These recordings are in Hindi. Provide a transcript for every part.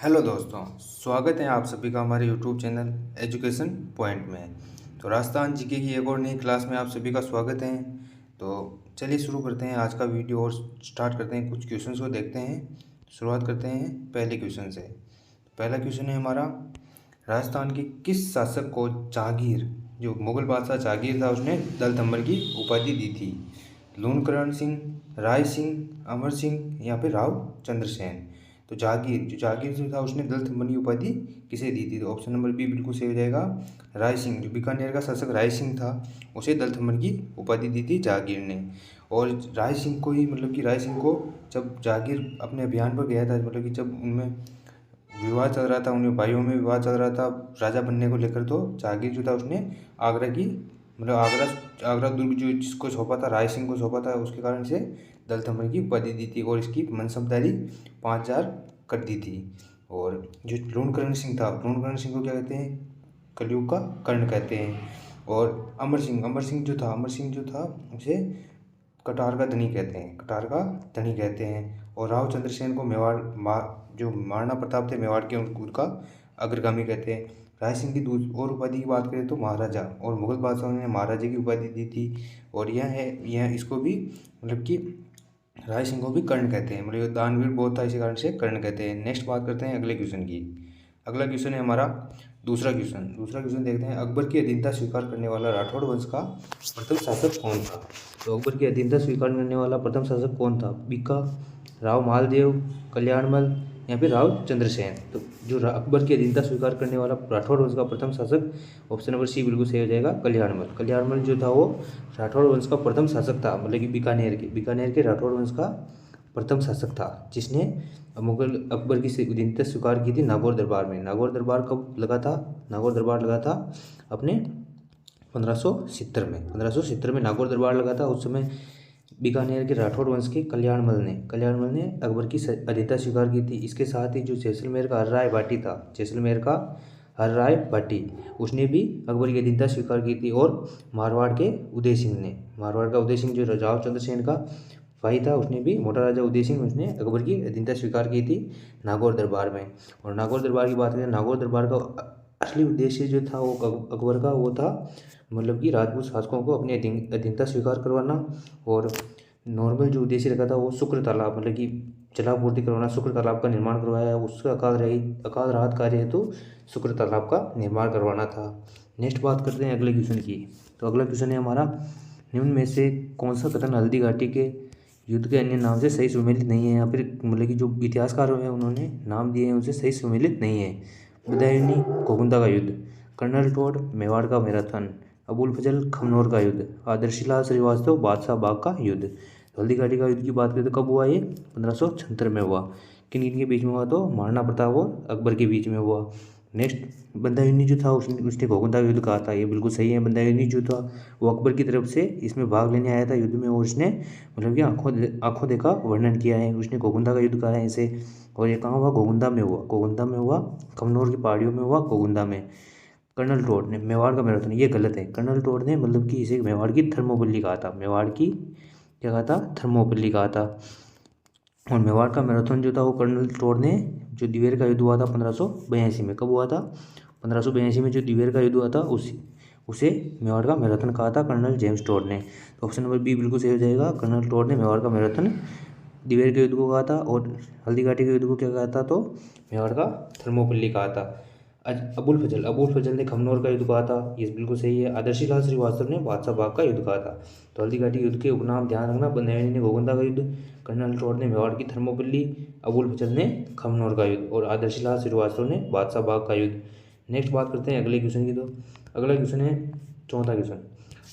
हेलो दोस्तों, स्वागत है आप सभी का हमारे यूट्यूब चैनल एजुकेशन पॉइंट में। तो राजस्थान जीके की एक और नई क्लास में आप सभी का स्वागत है। तो चलिए शुरू करते हैं आज का वीडियो और स्टार्ट करते हैं। कुछ क्वेश्चंस को देखते हैं। शुरुआत करते हैं पहले क्वेश्चन से। पहला क्वेश्चन है हमारा, राजस्थान के किस शासक को जहांगीर, जो मुगल बादशाह जहांगीर था, उसने दलथम्बर की उपाधि दी थी? लूणकरण सिंह, राय सिंह, अमर सिंह या फिर राव चंद्रसेन? तो जहांगीर जो था उसने दलथम्बर की उपाधि किसे दी थी? तो ऑप्शन नंबर बी बिल्कुल सही हो जाएगा, राय सिंह। जो बीकानेर का शासक राय सिंह था, उसे दलथम्बर की उपाधि दी थी जहांगीर ने। और राय सिंह को ही, मतलब कि राय सिंह को जब जहांगीर अपने अभियान पर गया था, मतलब कि जब उनमें विवाद चल रहा था, उनके भाइयों में विवाद चल रहा था राजा बनने को लेकर, तो जहांगीर जो था उसने आगरा की, मतलब आगरा दुर्ग जो जिसको सौंपा था, राय सिंह को सौंपा था, उसके कारण से दलथम्बर की उपाधि दी थी और इसकी मनसबदारी 5,000 कर दी थी। और जो लूणकरण सिंह था, लूणकरण सिंह को क्या कहते हैं? कलयुग का कर्ण कहते हैं। और अमर सिंह जो था उसे कटार का धनी कहते हैं, कटार का धनी कहते हैं। और राव चंद्रसेन को जो महाराणा प्रताप थे मेवाड़ के, उनका अग्रगामी कहते हैं। राय सिंह की और उपाधि की बात करें तो महाराजा, और मुगल बादशाहों ने महाराजा की उपाधि दी थी। और यह इसको भी, मतलब कि राय सिंह को भी कर्ण कहते हैं, मतलब ये दानवीर बहुत था, इसी कारण से कर्ण कहते हैं। नेक्स्ट बात करते हैं अगले क्वेश्चन की। अगला क्वेश्चन है हमारा दूसरा क्वेश्चन देखते हैं। अकबर की अधीनता स्वीकार करने वाला राठौड़ वंश का प्रथम शासक कौन था? तो अकबर की अधीनता स्वीकार करने वाला प्रथम शासक कौन था? बीका, राव मालदेव, कल्याणमल या फिर राव चंद्रसेन? तो जो अकबर की अधीनता स्वीकार करने वाला राठौड़ वंश का प्रथम शासक, ऑप्शन नंबर सी बिल्कुल सही हो जाएगा, कल्याणमल। कल्याणमल जो था वो राठौड़ वंश का प्रथम शासक था, मतलब कि बीकानेर के राठौड़ वंश का प्रथम शासक था, जिसने मुगल अकबर की अधीनता स्वीकार की थी नागौर दरबार में। नागौर दरबार कब लगा था? नागौर दरबार लगा था अपने 1570 में नागौर दरबार लगा था। उस समय बीकानेर के राठौड़ वंश के कल्याणमल ने अकबर की अधीनता स्वीकार की थी। इसके साथ ही जो जैसलमेर का हर राय भाटी, उसने भी अकबर की अधीनता स्वीकार की थी। और मारवाड़ का उदय सिंह जो राव चंद्रसेन का भाई था, उसने भी, मोटा राजा उदय सिंह, उसने अकबर की अधीनता स्वीकार की थी नागौर दरबार में। और नागौर दरबार की बात करें, नागौर दरबार का असली उद्देश्य जो था वो अकबर का वो था, मतलब कि राजपूत शासकों को अपनी अधीनता स्वीकार करवाना। और नॉर्मल जो उद्देश्य रखा था वो शुक्र तालाब, मतलब कि जलापूर्ति करवाना, शुक्र तालाब का निर्माण करवाया। उसका अकाल राहत कार्य हेतु शुक्र तालाब का निर्माण करवाना था। नेक्स्ट बात करते हैं अगले क्वेश्चन की। तो अगला क्वेश्चन है हमारा, निम्न में से कौन सा कथन हल्दी घाटी के युद्ध के अन्य नाम से सही सुमेलित नहीं है, या फिर मतलब कि जो इतिहासकारों हैं उन्होंने नाम दिए हैं उनसे सही सुमेलित नहीं है? बदायूनी घोगुंदा का युद्ध, कर्नल टोड मेवाड़ का मैराथन, अबुल फजल खमनोर का युद्ध, आदर्शीलाल श्रीवास्तव बादशाह बाग का युद्ध? हल्दी घाटी का युद्ध की बात करें तो कब हुआ? ये 1576 में हुआ। किन किन के बीच में हुआ? तो महाराणा प्रताप और अकबर के बीच में हुआ। नेक्स्ट, बदायूनी जो था उसने घोगुंदा का युद्ध कहा था, ये बिल्कुल सही है। बदायूनी जो था वो अकबर की तरफ से इसमें भाग लेने आया था युद्ध में, और उसने, मतलब कि आंखों देखा वर्णन किया है, उसने घोगुंदा का युद्ध कहा है इसे। और ये कहाँ हुआ? घोगुंदा में हुआ, कमनौर की पहाड़ियों में हुआ, घोगुंदा में। कर्नल टोड ने मेवाड़ का मैराथन, ये गलत है। कर्नल टोड ने, मतलब कि इसे मेवाड़ की थर्मोपल्ली कहा था, मेवाड़ की क्या कहा था? थर्मोपल्ली कहा था। और मेवाड़ का मैराथन जो था वो कर्नल टोड ने, जो दिवेर का युद्ध हुआ था 1582 में, कब हुआ था? 1582 में जो दिवेर का युद्ध हुआ था उसे मेवाड़ का मैराथन कहा था कर्नल जेम्स टोड ने। तो ऑप्शन नंबर बी बिल्कुल सही हो जाएगा, कर्नल टोड ने मेवाड़ का मैराथन दिवेर के युद्ध को कहा था। और हल्दी घाटी के युद्ध को क्या कहा था? तो मेवाड़ का थर्मोपल्ली कहा था। अबुल फजल ने खमनौर का युद्ध कहा था, ये बिल्कुल सही है। आदर्शी लाल श्रीवास्तव ने बादशाह बाग का युद्ध कहा था। तो हल्दी घाटी युद्ध के उपनाम ध्यान रखना, बदायूनी ने घोगुंदा का युद्ध, कर्नल टोड ने मेवाड़ की थर्मोपल्ली, अबुल फजल ने खमनौर का युद्ध, और आदर्शी लाल श्रीवास्तव ने बादशाह बाग का युद्ध। नेक्स्ट बात करते हैं अगले क्वेश्चन की। तो अगला क्वेश्चन है चौथा क्वेश्चन,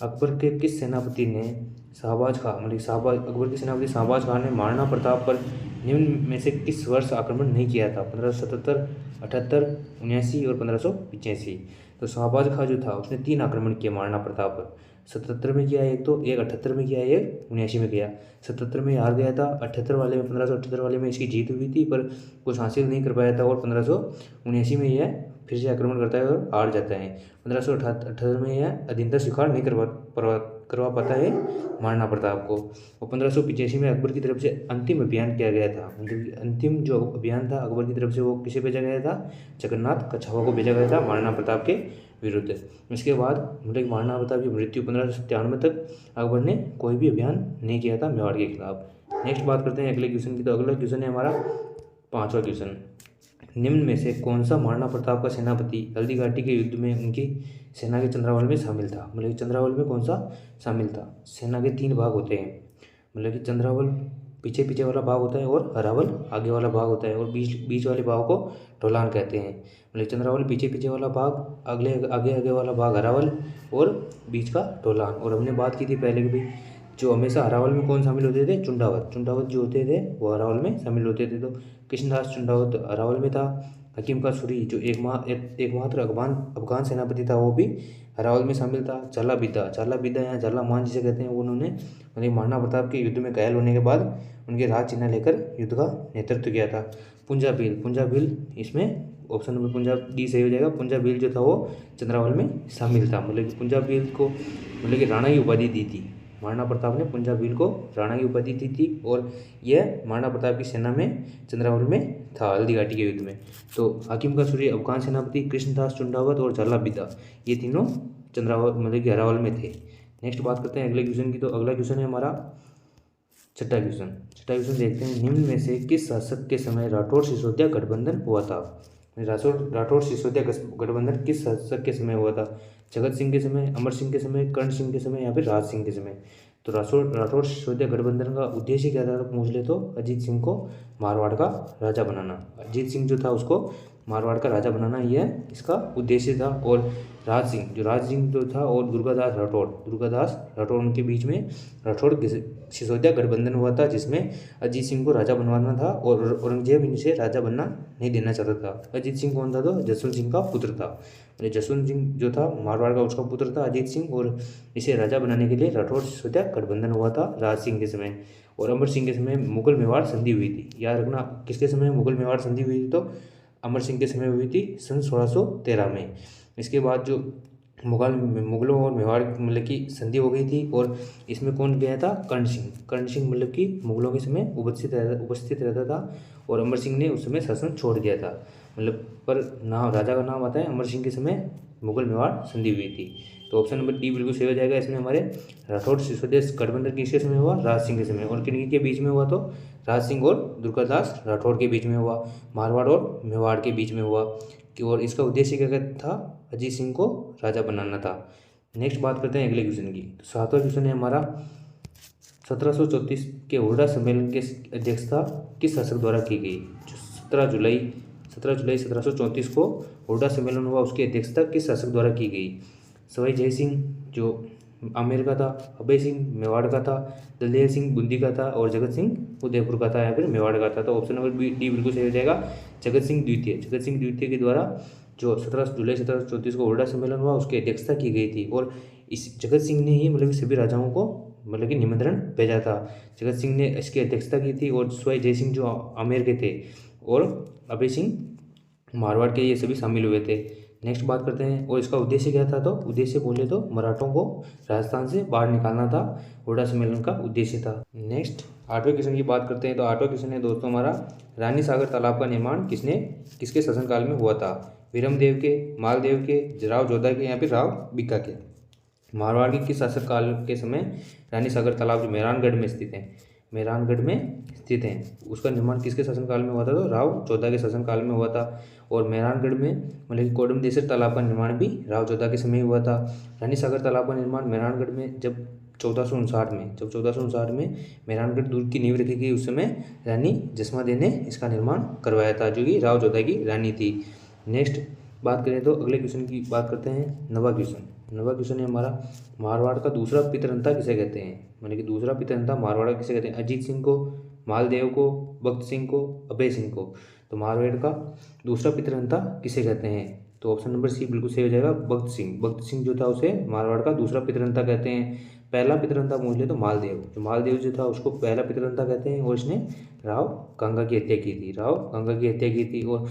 अकबर के किस सेनापति ने अकबर के सेनापति शाहबाज खान ने महाराणा प्रताप पर निम्न में से किस वर्ष आक्रमण नहीं किया था? 1577, 78, 79 और 1585? तो शाहबाज खां जो था उसने 3 आक्रमण किए महाराणा प्रताप पर। 77 में किया एक, तो एक 78 में किया, एक 79 में किया। 77 में हार गया था, 78 वाले में, 1578 वाले में इसकी जीत हुई थी पर कुछ हासिल नहीं कर पाया था, और 1579 में यह फिर से आक्रमण करता है और हार जाता है। 1578 में यह अधीनता स्वीकार नहीं करवा पाता है महाराणा प्रताप को। और 1585 में अकबर की तरफ से अंतिम अभियान किया गया था, मतलब अंतिम जो अभियान था अकबर की तरफ से वो किसे भेजा गया था, जगन्नाथ कछावा को भेजा गया था महाराणा प्रताप के विरुद्ध। इसके बाद मतलब महाराणा प्रताप की मृत्यु 1597 तक अकबर ने कोई भी अभियान नहीं किया था मेवाड़ के खिलाफ। नेक्स्ट बात करते हैं अगले क्वेश्चन की। तो अगला क्वेश्चन है हमारा 5वां क्वेश्चन, निम्न में से कौन सा महाराणा प्रताप का सेनापति हल्दी घाटी के युद्ध में उनकी सेना के चंद्रावल में शामिल था। मतलब चंद्रावल में कौन सा शामिल था। सेना के 3 भाग होते हैं, मतलब कि चंद्रावल पीछे पीछे वाला भाग होता है और हरावल आगे वाला भाग होता है, और बीच वाले भाग को ढोलान कहते हैं। मतलब चंद्रावल पीछे पीछे वाला भाग, आगे आगे वाला भाग हरावल और बीच का ढोलान। और हमने बात की थी पहले कि भाई जो हमेशा हरावल में कौन शामिल होते थे, चुंडावत जो होते थे वो हरावल में शामिल होते थे। तो कृष्णदास चुंडावत हरावल में था। हकीम का सूरी जो एकमात्र अफगान सेनापति था वो भी हरावल में शामिल था। झाला बिद्दा या झाला मान जिसे कहते हैं, उन्होंने मतलब महाराणा प्रताप के युद्ध में घायल होने के बाद उनके राज चिन्ह लेकर युद्ध का नेतृत्व किया था। पुंजा भील इसमें ऑप्शन नंबर पंजाब डी सही हो जाएगा। पुंजा भील जो था वो चंद्रावल में शामिल था। मतलब कि पुंजा भील को मतलब कि राणा की उपाधि दी थी। महाराणा प्रताप ने पुंजा भील को राणा की उपाधि दी थी और यह महाराणा प्रताप की सेना में चंद्रावल में था हल्दी घाटी के युद्ध में। तो हाकिम का सूरी अफगान सेनापति, कृष्णदास चुंडावत और झाला बिद्दा ये तीनों चंद्रावल मतलब कि हरावल में थे। नेक्स्ट बात करते हैं अगले क्वेश्चन की। तो अगला क्वेश्चन है हमारा छठा क्वेश्चन देखते हैं, निम्न में से किस शासक के समय राठौर सिसोदिया गठबंधन हुआ था। राठौर सिसोदिया गठबंधन किस शासक के समय हुआ था। जगत सिंह के समय, अमर सिंह के समय, कर्ण सिंह के समय या फिर राज सिंह के समय। तो राठौर सिसोदिया गठबंधन का उद्देश्य क्या था तो पूछ ले तो अजीत सिंह को मारवाड़ का राजा बनाना। अजीत सिंह जो था उसको मारवाड़ का राजा बनाना यह इसका उद्देश्य था। और राज सिंह जो था और दुर्गादास राठौड़ उनके बीच में राठौड़ सिसोदिया गठबंधन हुआ था, जिसमें अजीत सिंह को राजा बनवाना था और औरंगजेब इनसे राजा बनना नहीं देना चाहता था। अजीत सिंह कौन था तो जसवंत सिंह का पुत्र था। जसवंत सिंह जो था मारवाड़ का उसका पुत्र था अजीत सिंह, और इसे राजा बनाने के लिए राठौड़ सिसोदिया गठबंधन हुआ था राज सिंह के समय। और अमर सिंह के समय मुगल मेवाड़ संधि हुई थी। याद रखना किसके समय मुगल मेवाड़ संधि हुई थी तो अमर सिंह के समय हुई थी सन 1613 में। इसके बाद जो मुगलों और मेवाड़ मतलब की संधि हो गई थी और इसमें कौन गया था, कर्ण सिंह मतलब कि मुगलों के समय उपस्थित रहता था और अमर सिंह ने उस समय शासन छोड़ दिया था। मतलब पर नाम राजा का नाम आता है अमर सिंह के समय मुगल मेवाड़ संधि हुई थी। तो ऑप्शन नंबर डी बिल्कुल सही हो जाएगा। इसमें हमारे राठौड़ सिसोदिया गठबंधन किसके समय हुआ, राज सिंह के समय। और किन के बीच में हुआ तो राज सिंह और दुर्गादास राठौड़ के बीच में हुआ, मारवाड़ और मेवाड़ के बीच में हुआ। और इसका उद्देश्य क्या था, अजीत सिंह को राजा बनाना था। नेक्स्ट बात करते हैं अगले क्वेश्चन की। तो 7वां क्वेश्चन है हमारा 1734 के हुर्डा सम्मेलन की अध्यक्षता किस शासक द्वारा की गई। 17 जुलाई 1734 को हुर्डा सम्मेलन हुआ, उसकी अध्यक्षता किस शासक द्वारा की गई। सवाई जय सिंह जो आमेर का था, अभय सिंह मेवाड़ का था, दलेर सिंह बूंदी का था और जगत सिंह उदयपुर का था या फिर मेवाड़ का था। तो ऑप्शन नंबर डी बिल्कुल सही हो जाएगा। जगत सिंह द्वितीय के द्वारा जो 17 जुलाई 1734 को हुर्डा सम्मेलन हुआ उसकी अध्यक्षता की गई थी। और इस जगत सिंह ने ही मतलब सभी राजाओं को मतलब कि निमंत्रण भेजा था। जगत सिंह ने इसकी अध्यक्षता की थी और सवाई जय सिंह जो आमेर के थे और अभय सिंह मारवाड़ के, ये सभी शामिल हुए थे। नेक्स्ट बात करते हैं और इसका उद्देश्य क्या था तो उद्देश्य बोले तो मराठों को राजस्थान से बाहर निकालना था, हुर्डा सम्मेलन का उद्देश्य था। नेक्स्ट 8वें क्वेश्चन की बात करते हैं। तो 8वां क्वेश्चन है दोस्तों हमारा, रानी सागर तालाब का निर्माण किसके शासनकाल में हुआ था। विरमदेव के, मालदेव के, राव जोधा के या फिर राव बीका के। मारवाड़ के किस शासक काल के समय रानी सागर तालाब जो मेहरानगढ़ में स्थित हैं उसका निर्माण किसके शासनकाल में हुआ था तो राव जोधा के शासनकाल में हुआ था। और मेहरानगढ़ में मतलब कि कोडमदेसर तालाब का निर्माण भी राव जोधा के समय हुआ था। रानी सागर तालाब का निर्माण मेहरानगढ़ में जब 1459 में मेहरानगढ़ दुर्ग की नींव रखी गई, उस समय रानी जसमादेव ने इसका निर्माण करवाया था, जो कि राव जोधा की रानी थी। नेक्स्ट बात करें तो अगले क्वेश्चन की बात करते हैं। 9वां क्वेश्चन है हमारा, मारवाड़ का दूसरा पितरंता किसे कहते हैं। मतलब कि दूसरा पितरंता मारवाड़ किसे कहते हैं। अजीत सिंह को, मालदेव को, भक्त सिंह को, अभय सिंह को। तो मारवाड़ का दूसरा पितरंता किसे कहते हैं तो ऑप्शन नंबर सी बिल्कुल सही हो जाएगा, भक्त सिंह जो था उसे मारवाड़ का दूसरा पितरंता कहते हैं। पहला पितरंता पूछ ले तो मालदेव जो था उसको पहला पितरंता कहते हैं और इसने राव गंगा की हत्या की थी। और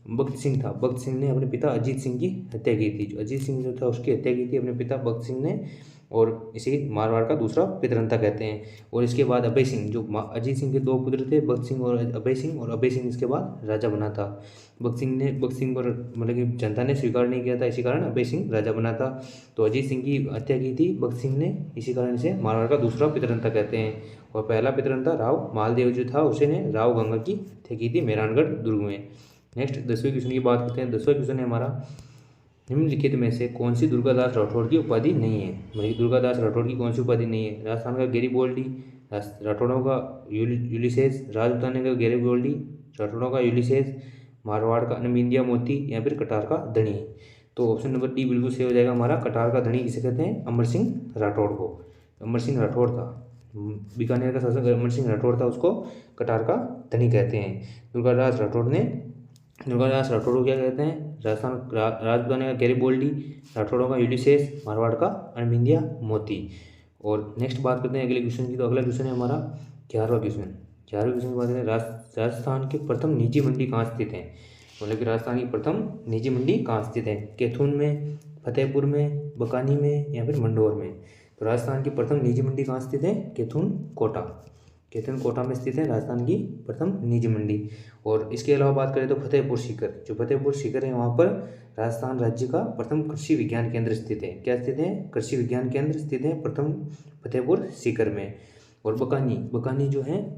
भक्त सिंह ने अपने पिता अजीत सिंह की हत्या की थी। अजीत सिंह जो था उसकी हत्या की थी अपने पिता भक्त सिंह ने और इसी मारवाड़ का दूसरा पितरंता कहते हैं। और इसके बाद अभय सिंह, जो अजीत सिंह के दो पुत्र थे, भगत सिंह और अभय सिंह, और अभय सिंह इसके बाद राजा बना था। भगत सिंह पर मतलब कि जनता ने स्वीकार नहीं किया था, इसी कारण अभय सिंह राजा बना था। तो अजीत सिंह की हत्या की थी भगत सिंह ने, इसी कारण से मारवाड़ का दूसरा पितरंता कहते हैं। और पहला पितरंता राव मालदेव जो था, उसने राव गंगा की हत्या की थी मेहरानगढ़ दुर्ग में। नेक्स्ट 10वें क्वेश्चन की बात करते हैं। 10वां क्वेश्चन है हमारा, निम्नलिखित में से कौन सी दुर्गादास राठौड़ की उपाधि नहीं है। मतलब दुर्गादास राठौड़ की कौन सी उपाधि नहीं है। राजस्थान का गैरीबोल्डी, राठौड़ों का यूलिसेस, राजपूताने का गैरीबोल्डी, राठौड़ों का यूलिसेस, मारवाड़ का अनबिंदिया मोती, या फिर कटार का धनी। तो ऑप्शन नंबर डी बिल्कुल सही हो जाएगा हमारा। कटार का धनी किसे कहते हैं, अमर सिंह राठौड़ को। अमर सिंह राठौड़ था, बीकानेर का शासक अमर सिंह राठौड़ था, उसको कटार का धनी कहते हैं। दुर्गादास राठौड़ को क्या कहते हैं, राजस्थान राजपूताने का गैरीबोल्डी, राठौड़ों का यूलिसेस, मारवाड़ का अनबिंदिया मोती। और नेक्स्ट बात करते हैं अगले क्वेश्चन की। तो अगला क्वेश्चन है हमारा 11वां क्वेश्चन। 11वें क्वेश्चन की बात करें, राजस्थान की प्रथम निजी मंडी कहाँ स्थित है। मतलब कि राजस्थान की प्रथम निजी मंडी कहाँ स्थित है, कैथून में, फतेहपुर में, बकानी में, या फिर मंडोर में। तो राजस्थान की प्रथम निजी मंडी कहाँ स्थित है, कैथून कोटा में स्थित है राजस्थान की प्रथम निजी मंडी। और इसके अलावा बात करें तो फतेहपुर सीकर, जो फतेहपुर सीकर है, वहाँ पर राजस्थान राज्य का प्रथम कृषि विज्ञान केंद्र स्थित है। क्या स्थित है, कृषि विज्ञान केंद्र स्थित है प्रथम फतेहपुर सीकर में। और बकानी जो है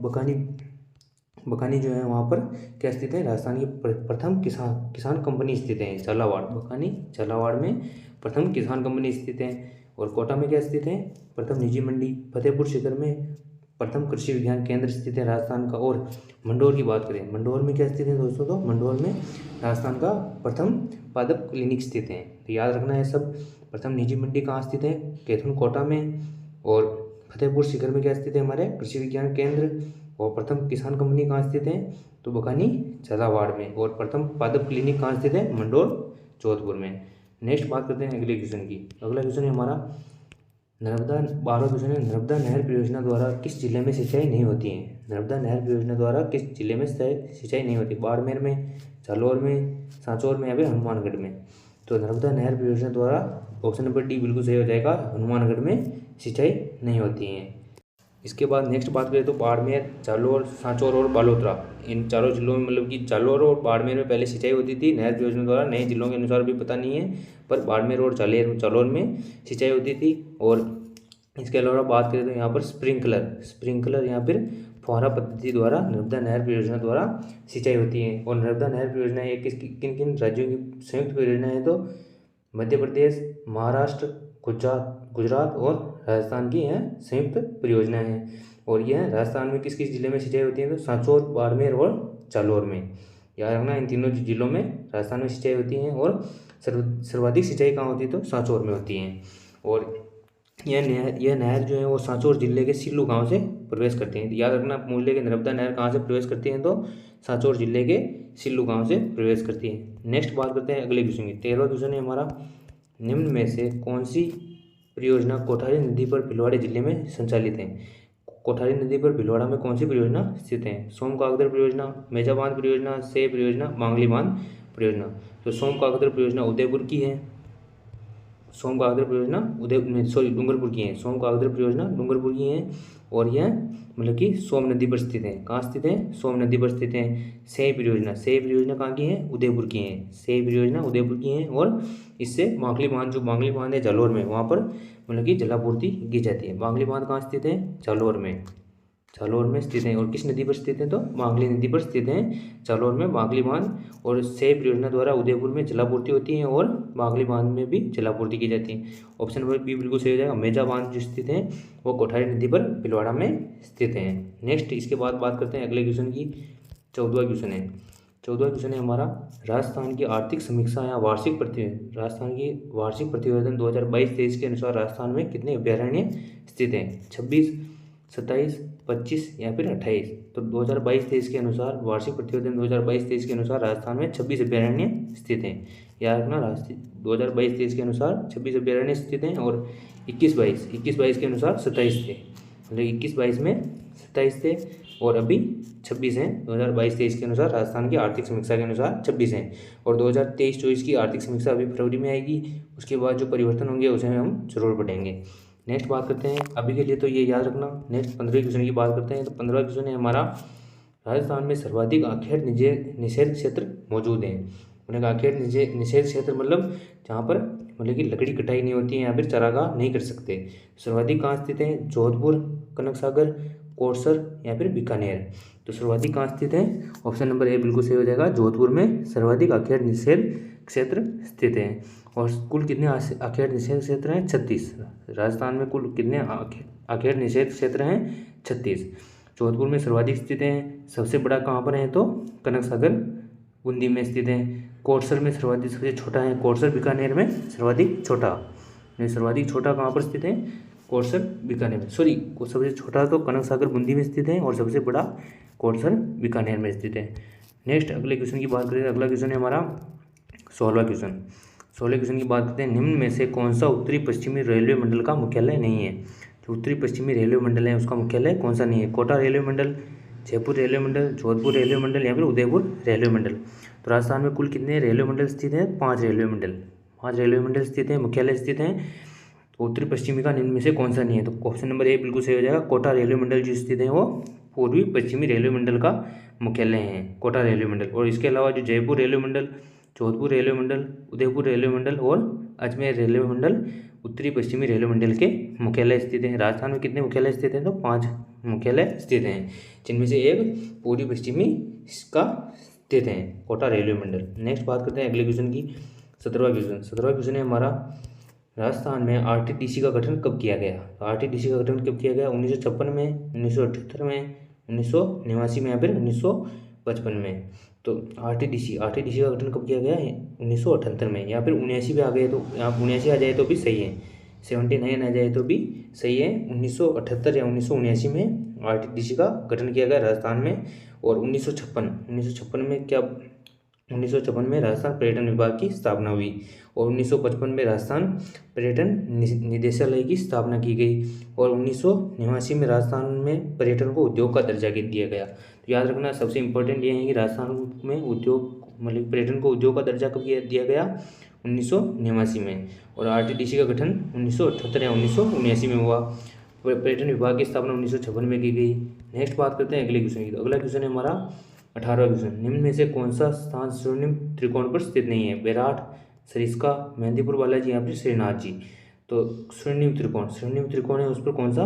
वहाँ पर क्या स्थित है, राजस्थान की प्रथम किसान कंपनी स्थित है, झालावाड़ में प्रथम किसान कंपनी स्थित है। और कोटा में क्या स्थित है, प्रथम निजी मंडी। फतेहपुर सीकर में प्रथम कृषि विज्ञान केंद्र स्थित है राजस्थान का। और मंडोर की बात करें, मंडोर में क्या स्थित है दोस्तों, तो मंडोर में राजस्थान का प्रथम पादप क्लिनिक स्थित है। तो याद रखना है सब। प्रथम निजी मंडी कहाँ स्थित है, कैथून कोटा में। और फतेहपुर सीकर में क्या स्थित है, हमारे कृषि विज्ञान केंद्र। और प्रथम किसान कंपनी कहाँ स्थित है, तो बकानी झालावाड़ में। और प्रथम पादप क्लिनिक कहाँ स्थित है, मंडोर जोधपुर में। नेक्स्ट बात करते हैं अगले क्वेश्चन की। अगला क्वेश्चन है हमारा 12वां क्वेश्चन है, नर्मदा नहर परियोजना द्वारा किस जिले में सिंचाई नहीं होती है। नर्मदा नहर परियोजना द्वारा किस जिले में सिंचाई नहीं होती, बाड़मेर में, जालौर में, सांचौर में, या फिर हनुमानगढ़ में। तो नर्मदा नहर परियोजना द्वारा ऑप्शन नंबर डी बिल्कुल सही हो जाएगा, हनुमानगढ़ में सिंचाई नहीं होती है। इसके बाद नेक्स्ट बात करें तो बाड़मेर, जालौर, सांचौर और बालोतरा, इन चारों जिलों में मतलब कि जालौर और बाड़मेर में पहले सिंचाई होती थी नहर परियोजना द्वारा। नए जिलों के अनुसार भी पता नहीं है, पर बाड़मेर और जालौर में सिंचाई होती थी। और इसके अलावा बात करें तो यहाँ पर स्प्रिंकलर या फिर फुहारा पद्धति द्वारा नर्मदा नहर परियोजना द्वारा सिंचाई होती है। और नर्मदा नहर परियोजना ये किन किन राज्यों की संयुक्त परियोजना है, तो मध्य प्रदेश, महाराष्ट्र, गुजरात और राजस्थान की यह संयुक्त परियोजना है। और यह राजस्थान में किस किस जिले में सिंचाई होती है, तो सांचौर, बाड़मेर और जालौर में। याद रखना इन तीनों जिलों में राजस्थान में सिंचाई होती है। और सर्वाधिक सिंचाई कहाँ होती है, तो सांचौर में होती है। और यह नहर जो है वो सांचौर जिले के सिल्लू गांव से प्रवेश करती है। याद रखना मूल्य के नर्मदा नहर कहाँ से प्रवेश करती है, तो सांचौर जिले के सिल्लू गांव से प्रवेश करती है। नेक्स्ट बात करते हैं अगले क्वेश्चन की। 13वां क्वेश्चन है हमारा, निम्न में से कौन सी परियोजना कोठारी नदी पर भीलवाड़ा जिले में संचालित है। कोठारी नदी पर भीलवाड़ा में कौन सी परियोजना स्थित है, सोमकागदर परियोजना, मेजा बांध परियोजना, से परियोजना, मांगली बांध परियोजना। तो सोमकागदर परियोजना उदयपुर की है, डूंगरपुर की है। सोमकागदर परियोजना डूंगरपुर की है। और यह मतलब कि सोम नदी पर स्थित है। कहाँ स्थित है, सोम नदी पर स्थित है। सेई परियोजना कहाँ की है, उदयपुर की है। सेई परियोजना उदयपुर की है। और इससे मांगली बांध है जालौर में, वहाँ पर मतलब कि जलापूर्ति की जाती है। मांगली बांध कहाँ स्थित है, जालौर में स्थित है। और किस नदी पर स्थित है, तो मांगली नदी पर स्थित है जालौर में मांगली बांध। और सेई परियोजना द्वारा उदयपुर में जलापूर्ति होती है और मांगली बांध में भी जलापूर्ति की जाती है। ऑप्शन नंबर बी बिल्कुल सही हो जाएगा। मेजा बांध जो स्थित है वो कोठारी नदी पर भीलवाड़ा में स्थित है। नेक्स्ट इसके बाद बात करते हैं अगले क्वेश्चन की। 14वां क्वेश्चन है हमारा, राजस्थान की आर्थिक समीक्षा या राजस्थान की वार्षिक प्रतिवेदन 2022-23 के अनुसार राजस्थान में कितने अभ्यारण्य स्थित हैं, 26, 27, 25 या फिर 28। तो 2022-23 के अनुसार वार्षिक प्रतिवेदन 2022-23 के अनुसार राजस्थान में 26 अभ्यारण्य स्थित हैं। याद रखना 2022-23 के अनुसार 26 अभ्यारण्य स्थित हैं। और 21-22 के अनुसार 27 थे। मतलब 21-22 में 27 थे और अभी 26 हैं। 2022-23 के अनुसार राजस्थान की आर्थिक समीक्षा के अनुसार 26 हैं। और 2023-24 की आर्थिक समीक्षा अभी फरवरी में आएगी। उसके बाद जो परिवर्तन होंगे उसे हम जरूर पढ़ेंगे। नेक्स्ट बात करते हैं, अभी के लिए तो ये याद रखना। नेक्स्ट 15वें क्वेश्चन की बात करते हैं। तो 15वां क्वेश्चन है हमारा, राजस्थान में सर्वाधिक आखेट निषेध क्षेत्र मौजूद हैं। उन्होंने कहा आखेट निषेध क्षेत्र मतलब जहाँ पर मतलब कि लकड़ी कटाई नहीं होती है या फिर चारागाह नहीं कर सकते। सर्वाधिक कहाँ स्थित है? जोधपुर, कनक सागर, कोरसर या फिर बीकानेर। तो सर्वाधिक कहाँ स्थित है? ऑप्शन नंबर ए बिल्कुल सही हो जाएगा। जोधपुर में सर्वाधिक आखेट निषेध क्षेत्र स्थित है। और कुल कितने आखेट निषेध क्षेत्र हैं? 36। राजस्थान में कुल कितने आखेट निषेध क्षेत्र हैं? 36। जोधपुर में सर्वाधिक स्थित हैं। सबसे बड़ा कहाँ पर है? तो कनक सागर बूंदी में स्थित है। कोरसर में सर्वाधिक सबसे छोटा है। कोरसर बीकानेर में सर्वाधिक छोटा। सर्वाधिक छोटा कहाँ पर स्थित है? कोरसर बीकानेर में, सॉरी सबसे छोटा तो कनक सागर बूंदी में स्थित है और सबसे बड़ा कोरसर बीकानेर में स्थित है। नेक्स्ट अगले क्वेश्चन की बात करें। अगला क्वेश्चन है हमारा 16वां क्वेश्चन। 16वें क्वेश्चन की बात करते हैं, निम्न में से कौन सा उत्तरी पश्चिमी रेलवे मंडल का मुख्यालय नहीं है? जो उत्तरी पश्चिमी रेलवे मंडल है उसका मुख्यालय कौन सा नहीं है? कोटा रेलवे मंडल, जयपुर रेलवे मंडल, जोधपुर रेलवे मंडल या फिर उदयपुर रेलवे मंडल। तो राजस्थान में कुल कितने रेलवे मंडल स्थित हैं? 5 रेलवे मंडल। 5 रेलवे मंडल स्थित हैं, मुख्यालय स्थित हैं। उत्तरी पश्चिमी का निम्न में से कौन सा नहीं है? तो ऑप्शन नंबर ए बिल्कुल सही हो जाएगा। कोटा रेलवे मंडल जो स्थित है वो पूर्वी पश्चिमी रेलवे मंडल का मुख्यालय है, कोटा रेलवे मंडल। और इसके अलावा जो जयपुर रेलवे मंडल, जोधपुर रेलवे मंडल, उदयपुर रेलवे मंडल और अजमेर रेलवे मंडल उत्तरी पश्चिमी रेलवे मंडल के मुख्यालय स्थित हैं। राजस्थान में कितने मुख्यालय स्थित हैं? तो 5 मुख्यालय स्थित हैं, जिनमें से एक पूर्वी पश्चिमी का स्थित है, कोटा रेलवे मंडल। नेक्स्ट बात करते हैं अगले क्वेश्चन की, 17वां क्वेश्चन। 17वां क्वेश्चन है हमारा, राजस्थान में आरटीडीसी का गठन कब किया गया? तो आरटीडीसी का गठन कब किया गया? 1956 में, 1978 में, 1989 में या फिर 1955 में। तो आरटीडीसी का गठन कब किया गया है? 1978 में, या फिर 79 पे आ गए तो यहाँ 79 आ जाए तो भी सही है, 79 आ जाए तो भी सही है। 1978 या 1979 में आरटीडीसी का गठन किया गया राजस्थान में। और 1956 में क्या? 1956 में राजस्थान पर्यटन विभाग की स्थापना हुई और 1955 में राजस्थान पर्यटन निदेशालय की स्थापना की गई और 1989 में राजस्थान में पर्यटन को उद्योग का दर्जा दिया गया। तो याद रखना सबसे इम्पोर्टेंट ये है कि राजस्थान में उद्योग मतलब पर्यटन को उद्योग का दर्जा कब दिया गया? 1989 में। और आरटीडीसी का गठन 1978 या 1979 में हुआ। पर्यटन विभाग की स्थापना 1956 में की गई। नेक्स्ट बात करते हैं अगले क्वेश्चन की। तो अगला क्वेश्चन है हमारा 18वां क्वेश्चन। निम्न में से कौन सा स्थान स्वर्णिम त्रिकोण पर स्थित नहीं है? बेराट, सरिस्का, मेहंदीपुर बालाजी या फिर श्रीनाथ जी। तो स्वर्णिम त्रिकोण है उस पर कौन सा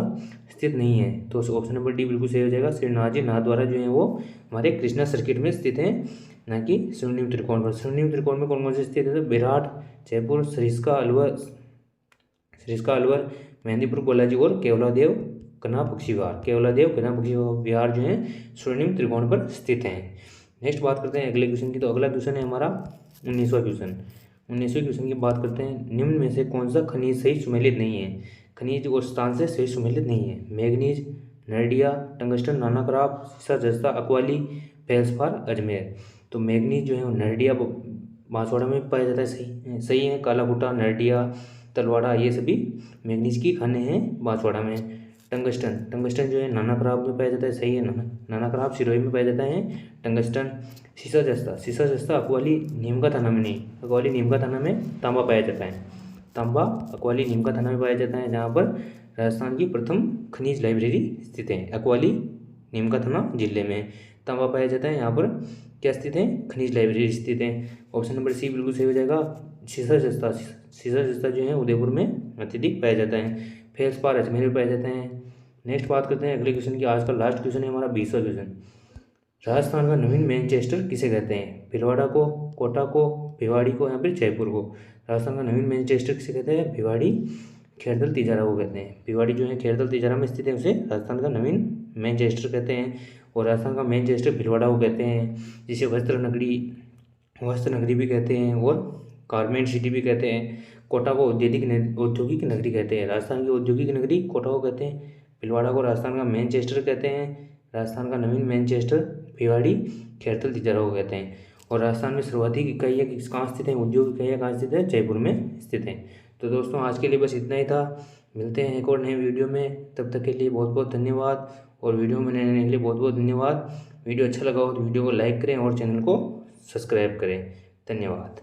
स्थित नहीं है? तो ऑप्शन नंबर डी बिल्कुल सही हो जाएगा। श्रीनाथ जी नाथद्वारा जो है वो हमारे कृष्णा सर्किट में स्थित है, न कि स्वर्णिम त्रिकोण पर। स्वर्णिम त्रिकोण में कौन कौन से स्थित है? तो बेराट, जयपुर, सरिस्का अलवर, मेहंदीपुर बालाजी और केवलादेव कन्हा पक्षी विहार जो है स्वर्णिम त्रिकोण पर स्थित हैं। नेक्स्ट बात करते हैं अगले क्वेश्चन की। तो अगला क्वेश्चन है हमारा 19वां क्वेश्चन। 19वें क्वेश्चन की बात करते हैं, निम्न में से कौन सा खनिज सही सुमेलित नहीं है? खनिज और स्थान से सही सुमेलित नहीं है। मैग्नीज, नरडिया, टंगस्टन, नानाक्राफ्ट, सीसा जस्ता, अकवाली, फेल्सपार, अजमेर। तो मैग्नीज जो है वो नरडिया बांसवाड़ा में पाया जाता है, सही है। काला बूटा, नरडिया, तलवाड़ा ये सभी मैग्नीज की खाने हैं बांसवाड़ा में। टंगस्टन जो है नानाक्राफ्ट में पाया जाता है, सही है। नानाक्राफ्ट सिरोही में पाया जाता है टंगस्टन। सीसा जस्ता अकवाली नीमका थाना में नहीं, अकवाली नीमका थाना में तांबा पाया जाता है। तांबा अकवाली नीमका थाना में पाया जाता है, जहाँ पर राजस्थान की प्रथम खनिज लाइब्रेरी स्थित है। अकवाली नीमका थाना जिले में तांबा पाया जाता है, यहाँ पर क्या स्थित है? खनिज लाइब्रेरी स्थित है। ऑप्शन नंबर सी बिल्कुल सही हो जाएगा। सीसा जस्ता जो है उदयपुर में अत्यधिक पाया जाता है। फेल्सपार अजमेर में पाया जाता है। नेक्स्ट बात करते हैं अगले क्वेश्चन की। आज का लास्ट क्वेश्चन है हमारा 20वां क्वेश्चन। राजस्थान का नवीन मैनचेस्टर किसे कहते हैं? भीलवाड़ा को, कोटा को, भिवाड़ी को या फिर जयपुर को। राजस्थान का नवीन मैनचेस्टर किसे कहते हैं? भिवाड़ी, खेरदल, तिजारा को कहते हैं। भिवाड़ी जो है खेरदल तिजारा में स्थित है, उसे राजस्थान का नवीन मैनचेस्टर कहते हैं। और राजस्थान का मैनचेस्टर भिलवाड़ा को कहते हैं, जिसे वस्त्र नगरी भी कहते हैं और गारमेंट सिटी भी कहते हैं। कोटा को औद्योगिक नगरी कहते हैं। राजस्थान की औद्योगिक नगरी कोटा को कहते हैं। भिलवाड़ा को राजस्थान का मैनचेस्टर कहते हैं। राजस्थान का नवीन मैनचेस्टर भिवाड़ी, खेरदल, तिजारा को कहते हैं। और राजस्थान में सर्वाधिक इकाइयाँ कहाँ स्थित हैं? उद्योग इकाइयाँ कहाँ स्थित है? जयपुर में स्थित हैं। तो दोस्तों आज के लिए बस इतना ही था। मिलते हैं एक और नए वीडियो में, तब तक के लिए बहुत बहुत धन्यवाद। और वीडियो में रहने के लिए बहुत बहुत धन्यवाद। वीडियो अच्छा लगा हो तो वीडियो को लाइक करें और चैनल को सब्सक्राइब करें। धन्यवाद।